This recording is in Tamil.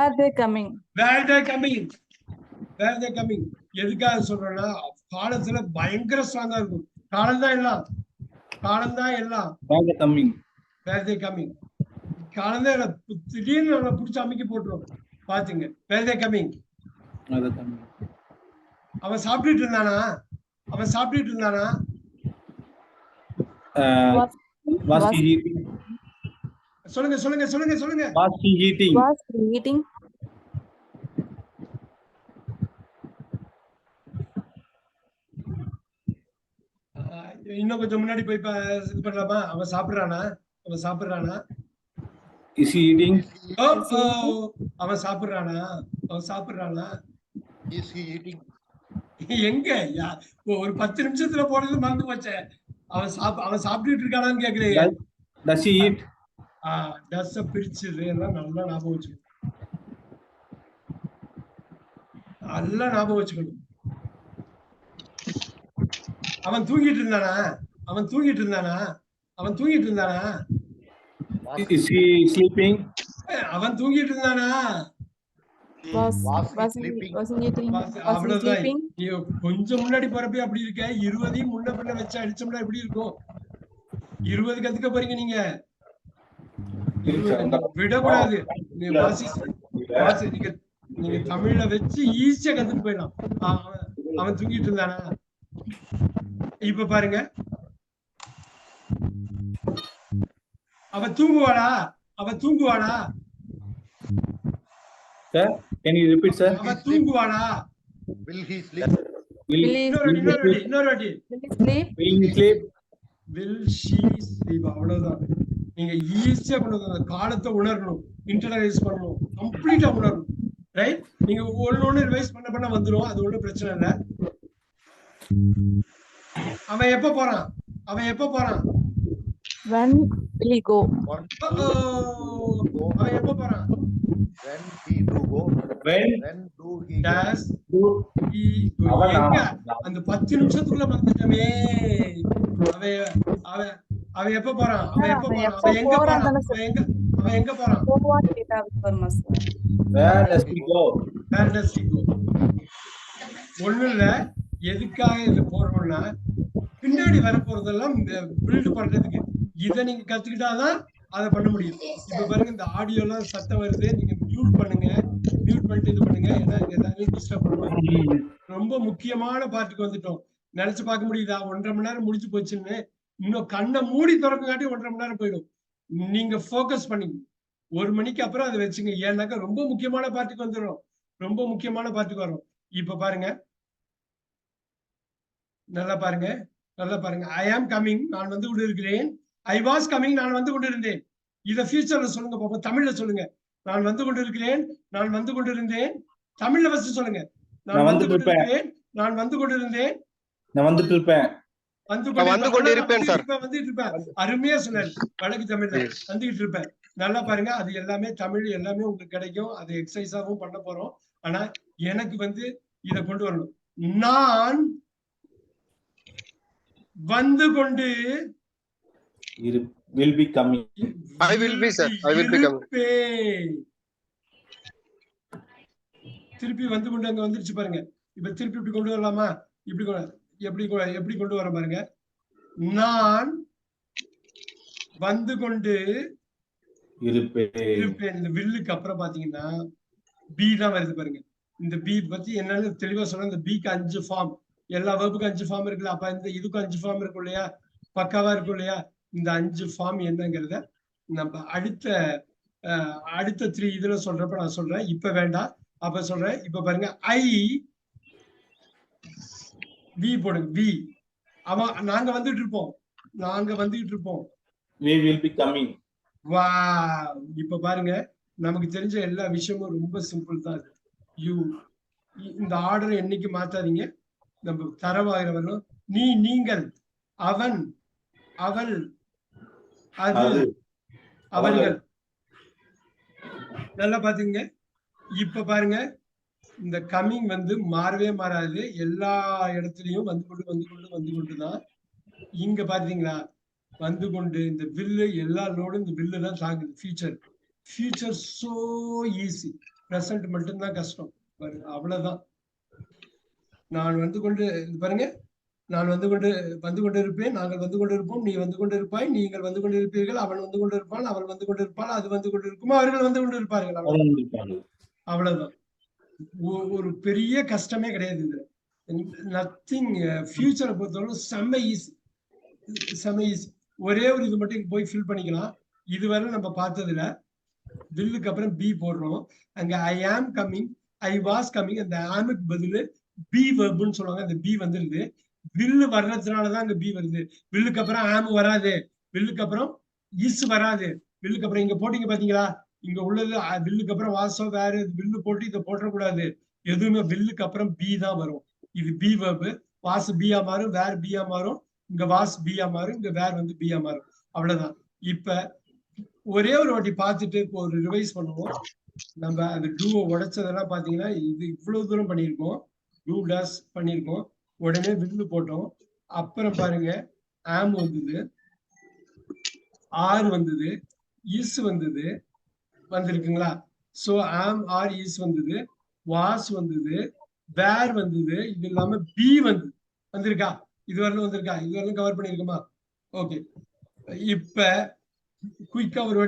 Where they coming? Where they coming? Where they coming? எதுக்காக சொல்றேன்னா காலத்துல பயங்கர ஸ்ட்ராங்கா இருக்கும். காலம் தான் எல்லாம். Where they coming? Where they coming? காலம் தான் திடீர்னு நம்மளை பிடிச்சி அமைக்க போட்டுரும். பாத்துங்க. Where they coming? அவன் சாப்பிட்டுட்டு இருந்தானா? Was he eating? சொல்லுங்க. Was he eating? Was he eating? இன்னும் கொஞ்சம் முன்னாடி போய் இது பண்ணலாமா? அவன் சாப்பிடுறானா? Is he eating? அவன் சாப்பிடுறானா? Is he eating? எங்க ஒரு 10 நிமிஷத்துல போறது மறந்து போச்சே. அவன் சாப்பிட்டுட்டு இருக்கானான்னு கேக்குறீங்க. Does he eat? டஸ் பிரிச்சுது எல்லாம் நல்லா ஞாபகம் வச்சுக்கணும். அவன் தூங்கிட்டு இருந்தானா? Is he sleeping? Was he eating? Was he sleeping? கொஞ்சம் முன்னாடி போறப்ப அப்படி இருக்க. 20 முன்ன பின்ன வச்சு அடிச்சோம்னா எப்படி இருக்கும்? 20 கத்துக்க போறீங்க நீங்க. விடக்கூடாது. நீங்க தமிழ்ல வச்சு ஈஸியா கத்துட்டு போயிடலாம். அவன் தூங்கிட்டு இருந்தானா? இப்ப பாருங்க. அவ தூங்குவாளா? Sir, can you repeat, sir? அவ தூங்குவாளா? Will he sleep? இன்னொரு வாட்டி. Will he sleep? Will she sleep? அவ்வளவுதான். நீங்க ஈஸியா பண்ணுங்க. காலத்தை உணரணும், இன்டர்னலைஸ் பண்ணணும், கம்ப்ளீட்டா உணரணும். ரைட்? நீங்க ஒண்ணு ரிவைஸ் பண்ண வந்துரும். அது ஒண்ணும் பிரச்சனை இல்ல. அவன் எப்ப போறான்? When will he go? அவன் எப்ப போறான்? When he do go? When do he does he go? அந்த 10 நிமிஷத்துக்குள்ள வந்துட்டமே. அவன் எப்ப போறான்? அவன் எங்க போறான்? Where does he go? ஒண்ணும் இல்ல. எதுக்காக இது போறோம்னா பின்னாடி வர போறதெல்லாம் பில்ட் பண்றதுக்கு. இதை நீங்க கத்துக்கிட்டாதான் அதை பண்ண முடியும். இப்ப பாருங்க, இந்த ஆடியோ எல்லாம் சத்தம் வருது. நீங்க மியூட் பண்ணிட்டு இது பண்ணுங்க. ஏதாவது டிஸ்டர்ப் பண்ணுவோம். ரொம்ப முக்கியமான பார்ட்டுக்கு வந்துட்டோம். நினைச்சு பார்க்க முடியுதா? 1.5 மணி நேரம் முடிஞ்சு போச்சுன்னு. இன்னும் கண்ணை மூடி திறக்கங்காட்டி 1.5 மணி நேரம் போயிடும். நீங்க போக்கஸ் பண்ணி 1 மணிக்கு அப்புறம் அதை வச்சுங்க. ஏன்னாக்கா ரொம்ப முக்கியமான பார்ட்டுக்கு வரும். இப்ப பாருங்க, நல்லா பாருங்க. ஐ ஆம் கமிங், நான் வந்து கொண்டு இருக்கிறேன். ஐ வாஸ் கமிங், நான் வந்து கொண்டு இருந்தேன். இத ஃபியூச்சர்ல சொல்லுங்க பாப்போம். தமிழ்ல சொல்லுங்க. நான் வந்து கொண்டு இருக்கிறேன். தமிழ்ல ஃபர்ஸ்ட் சொல்லுங்க. நான் வந்து கொண்டிருப்பேன் சார். அருமையா சொன்னாரு. வடக்கு தமிழ்ல வந்துகிட்டு இருப்பேன். நல்லா பாருங்க. அது எல்லாமே தமிழ், எல்லாமே உங்களுக்கு கிடைக்கும். அது எக்ஸசைஸாவும் பண்ண போறோம். ஆனா எனக்கு வந்து இத கொண்டு வரணும். நான் வந்து கொண்டு will be coming. I will be, sir. I will be coming. திருப்பி வந்து கொண்டு அங்க வந்துருச்சு பாருங்க. இப்ப திருப்பி இப்படி கொண்டு வரலாமா? எப்படி கொண்டு வர பாருங்க. நான் வந்து கொண்டு இருப்பேன். இந்த வில்லுக்கு அப்புறம் பாத்தீங்கன்னா பி தான் வருது பாருங்க. இந்த பி பத்தி என்னன்னு தெளிவா சொல்றேன். இந்த பிக்கு 5 ஃபார்ம், எல்லா வகுப்புக்கும் 5 ஃபார்ம் இருக்குல்ல. அப்ப இந்த இதுக்கும் 5 ஃபார்ம் இருக்கும் இல்லையா? பக்காவா இருக்கும் இல்லையா? இந்த 5 ஃபார்ம் என்னங்கிறத நம்ம அடுத்த 3 இதுல சொல்றப்ப நான் சொல்றேன். இப்ப வேண்டாம், அப்ப சொல்றேன். இப்ப பாருங்க, ஐ வி போடுங்க. வி நாங்க வந்துட்டு இருப்போம். We will be coming. வா, இப்ப பாருங்க, நமக்கு தெரிஞ்ச எல்லா விஷயமும் ரொம்ப சிம்பிள் தான். யூ இந்த ஆர்டரை என்னைக்கு மாத்தாதீங்க. நம்ம தரவாகிற வரணும். நீங்கள், அவன், அவள், அது, அவர்கள். நல்லா பாத்தீங்க. இப்ப பாருங்க, இந்த கம்மிங் வந்து மாறவே மாறாது. எல்லா இடத்துலயும் வந்து கொண்டுதான். இங்க பாத்தீங்களா, வந்து கொண்டு இந்த வில்லு எல்லா லோடும் இந்த வில்லு தான் தாங்குது. Future so easy. பிரசன்ட் மட்டும்தான் கஷ்டம். அவ்வளவுதான். நான் வந்து கொண்டு பாருங்க, நான் வந்து கொண்டு இருப்பேன், நாங்கள் வந்து கொண்டு இருப்போம், நீ வந்து கொண்டு இருப்பாய், நீங்கள் வந்து கொண்டு இருப்பீர்கள், அவன் வந்து கொண்டு இருப்பான், அவள் வந்து கொண்டு இருப்பாள், அது வந்து கொண்டு இருக்கும், அவர்கள் வந்து கொண்டு இருப்பார்கள். அவ்வளவுதான். ஒரு பெரிய கஷ்டமே கிடையாது இதுல. நத்திங். ஃபியூச்சரை பொறுத்தவரை செம்ம ஈஸி. ஒரே ஒரு இது மட்டும் போய் ஃபில் பண்ணிக்கலாம். இதுவரை நம்ம பார்த்ததுல வில்லுக்கு அப்புறம் பி போடுறோம். அங்க ஐ ஆம் கம்மிங், ஐ வாஸ் கம்மிங், அந்த ஆமுக்கு பதில் பி வெர்ப்னு சொல்லுவாங்க. அந்த பி வந்துருது. வில்லு வர்றதுனாலதான் அங்க பி வருது. வில்லுக்கு அப்புறம் ஆம் வராது, வில்லுக்கு அப்புறம் இஸ் வராது. வில்லுக்கு அப்புறம் இங்க போட்டீங்க பாத்தீங்களா, இங்க உள்ளது வில்லுக்கு அப்புறம் வாசோ வேற வில்லு போட்டு இதை போட்டக்கூடாது. எதுவுமே வில்லுக்கு அப்புறம் பி தான் வரும். இது பி வெர்பு. வாஸ் பியா மாறும், வேர் பியா மாறும், இங்க வாஸ் பியா மாறும், இங்க வேர் வந்து பியா மாறும். அவ்வளவுதான். இப்ப ஒரே ஒரு வாட்டி பார்த்துட்டு ஒரு ரிவைஸ் பண்ணுவோம். நம்ம அந்த டூவை உடைச்சதெல்லாம் பாத்தீங்கன்னா இது இவ்வளவு தூரம் பண்ணியிருக்கோம். டூ டஸ் பண்ணியிருக்கோம். உடனே வில்லு போட்டோம். அப்புறம் பாருங்க, ஆம் வந்தது, ஆர் வந்தது, இஸ் வந்தது, வந்திருக்குங்களா? சோ ஆம் ஆர் இஸ் வந்தது, வாஸ் வந்தது, வேர் வந்தது, இது இல்லாம பி வந்திருக்கா? இதுவரையிலும் வந்திருக்கா? இதுவரையிலும் கவர் பண்ணிருக்கோமா? ஓகே. இப்ப குயிக்கா ஒரு வாட்டி